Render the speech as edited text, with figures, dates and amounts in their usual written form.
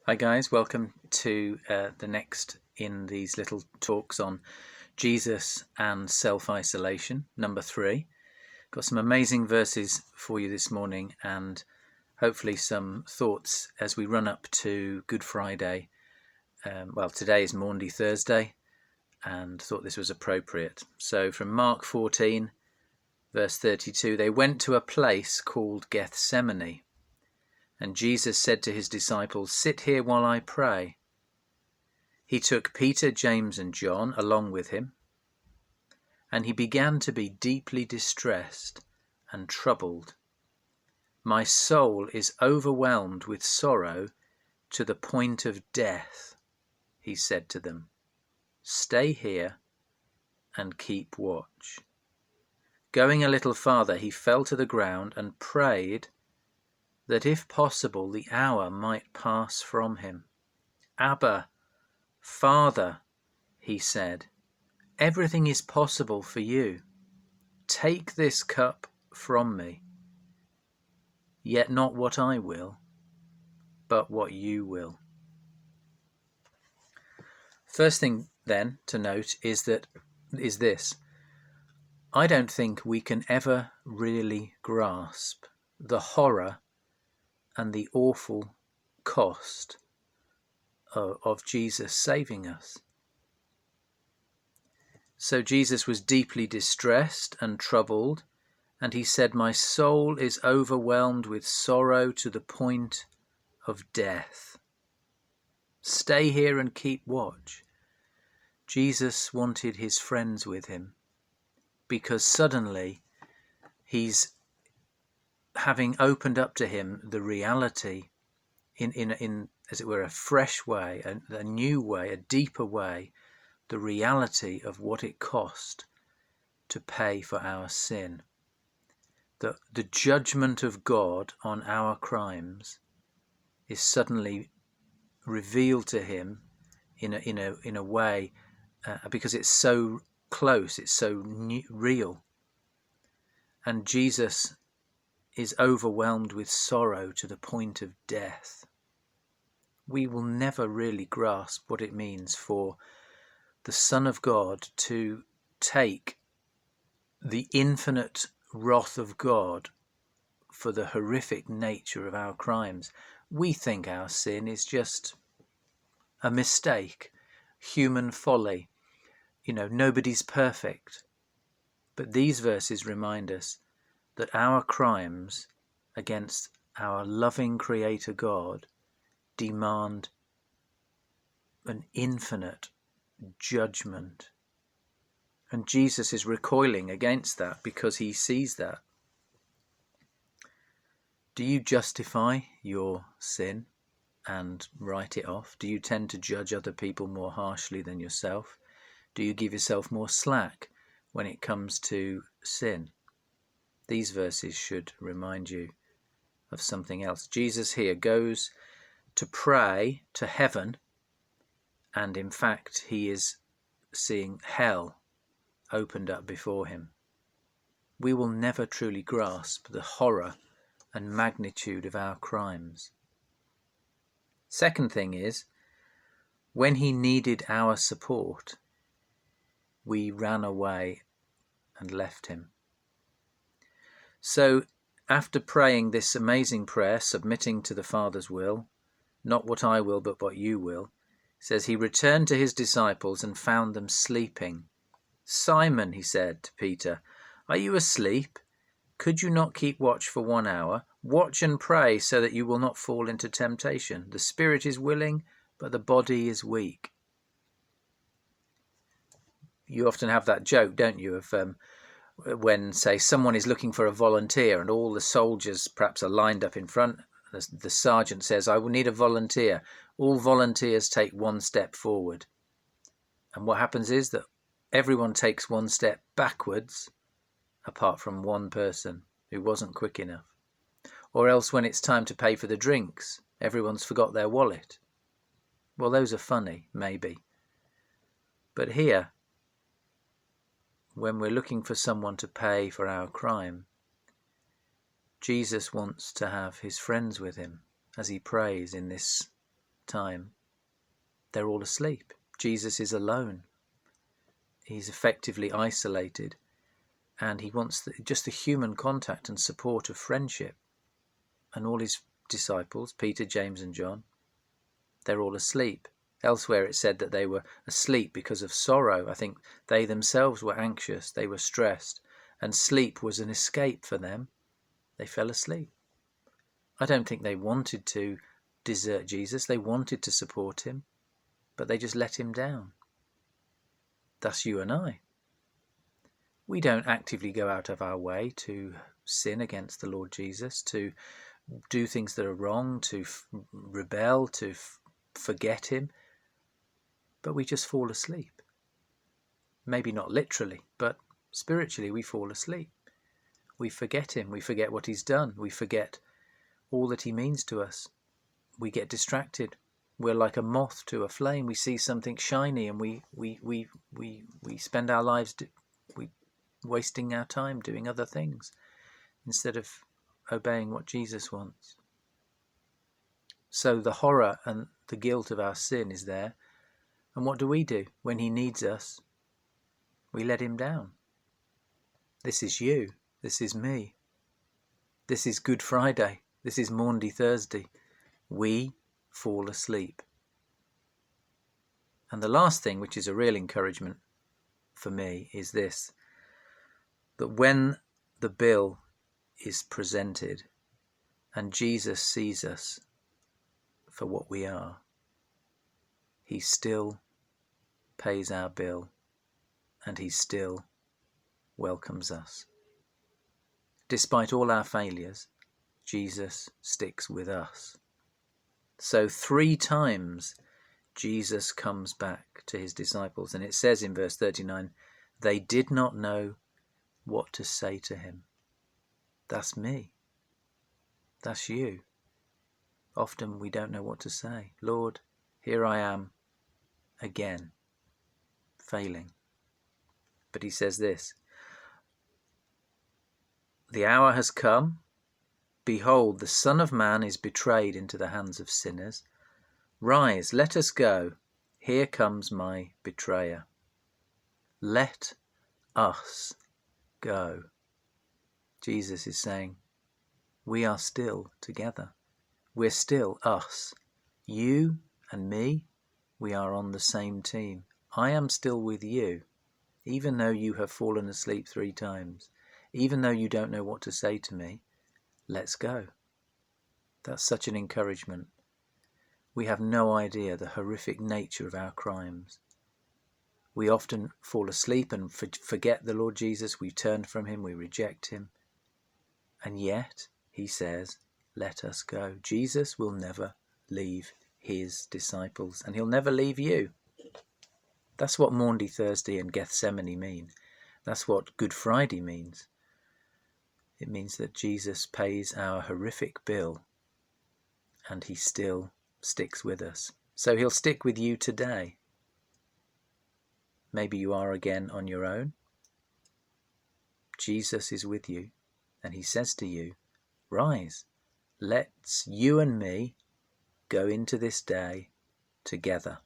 Hi guys, welcome to the next in these little talks on Jesus and self-isolation, number 3. Got some amazing verses for you this morning and hopefully some thoughts as we run up to Good Friday. Today is Maundy Thursday and thought this was appropriate. So from Mark 14, verse 32, they went to a place called Gethsemane. And Jesus said to his disciples, "Sit here while I pray." He took Peter, James, and John along with him, and he began to be deeply distressed and troubled. "My soul is overwhelmed with sorrow to the point of death," he said to them. "Stay here and keep watch." Going a little farther, he fell to the ground and prayed that if possible the hour might pass from him. "Abba, Father," he said, "everything is possible for you. Take this cup from me. Yet not what I will, but what you will." First thing then to note is this. I don't think we can ever really grasp the horror and the awful cost of Jesus saving us. So Jesus was deeply distressed and troubled, and he said, "My soul is overwhelmed with sorrow to the point of death. Stay here and keep watch." Jesus wanted his friends with him because suddenly he's having opened up to him the reality in as it were, a fresh way, a new way, a deeper way, the reality of what it cost to pay for our sin. The judgment of God on our crimes is suddenly revealed to him in a way because it's so close, it's so real. And Jesus is overwhelmed with sorrow to the point of death. We will never really grasp what it means for the Son of God to take the infinite wrath of God for the horrific nature of our crimes. We think our sin is just a mistake, human folly. Nobody's perfect. But these verses remind us that our crimes against our loving Creator God demand an infinite judgment. And Jesus is recoiling against that because he sees that. Do you justify your sin and write it off? Do you tend to judge other people more harshly than yourself? Do you give yourself more slack when it comes to sin? These verses should remind you of something else. Jesus here goes to pray to heaven, and in fact he is seeing hell opened up before him. We will never truly grasp the horror and magnitude of our crimes. Second thing is, when he needed our support, we ran away and left him. So after praying this amazing prayer, submitting to the Father's will, "Not what I will, but what you will," says he returned to his disciples and found them sleeping. "Simon," he said to Peter, "are you asleep? Could you not keep watch for 1 hour? Watch and pray so that you will not fall into temptation. The spirit is willing, but the body is weak." You often have that joke, don't you, of when, say, someone is looking for a volunteer and all the soldiers perhaps are lined up in front. The sergeant says, "I will need a volunteer." All volunteers take 1 step forward. And what happens is that everyone takes 1 step backwards, apart from one person who wasn't quick enough. Or else when it's time to pay for the drinks, everyone's forgot their wallet. Well, those are funny, maybe. But here, when we're looking for someone to pay for our crime, Jesus wants to have his friends with him as he prays in this time, they're all asleep. Jesus is alone. He's effectively isolated, and he wants just the human contact and support of friendship. And all his disciples, Peter, James and John, they're all asleep. Elsewhere it said that they were asleep because of sorrow. I think they themselves were anxious, they were stressed, and sleep was an escape for them. They fell asleep. I don't think they wanted to desert Jesus. They wanted to support him, but they just let him down. That's you and I. We don't actively go out of our way to sin against the Lord Jesus, to do things that are wrong, to rebel, to forget him, but we just fall asleep. Maybe not literally, but spiritually we fall asleep. We forget him, we forget what he's done, we forget all that he means to us. We get distracted. We're like a moth to a flame. We see something shiny and we spend our lives wasting our time doing other things instead of obeying what Jesus wants. So the horror and the guilt of our sin is there. And what do? When he needs us, we let him down. This is you. This is me. This is Good Friday. This is Maundy Thursday. We fall asleep. And the last thing, which is a real encouragement for me, is this: that when the bill is presented and Jesus sees us for what we are, he still pays our bill and he still welcomes us. Despite all our failures, Jesus sticks with us. So 3 times Jesus comes back to his disciples, and it says in verse 39, they did not know what to say to him. That's me. That's you. Often we don't know what to say. Lord, here I am again, failing. But he says this: the hour has come. Behold, the Son of Man is betrayed into the hands of sinners. Rise, let us go. Here comes my betrayer. Let us go. Jesus is saying, we are still together. We're still us. You and me, we are on the same team. I am still with you, even though you have fallen asleep 3 times, even though you don't know what to say to me. Let's go. That's such an encouragement. We have no idea the horrific nature of our crimes. We often fall asleep and forget the Lord Jesus. We turn from him, we reject him. And yet, he says, let us go. Jesus will never leave his disciples, and he'll never leave you. That's what Maundy Thursday and Gethsemane mean. That's what Good Friday means. It means that Jesus pays our horrific bill and he still sticks with us. So he'll stick with you today. Maybe you are again on your own. Jesus is with you and he says to you, rise, let's you and me go into this day together.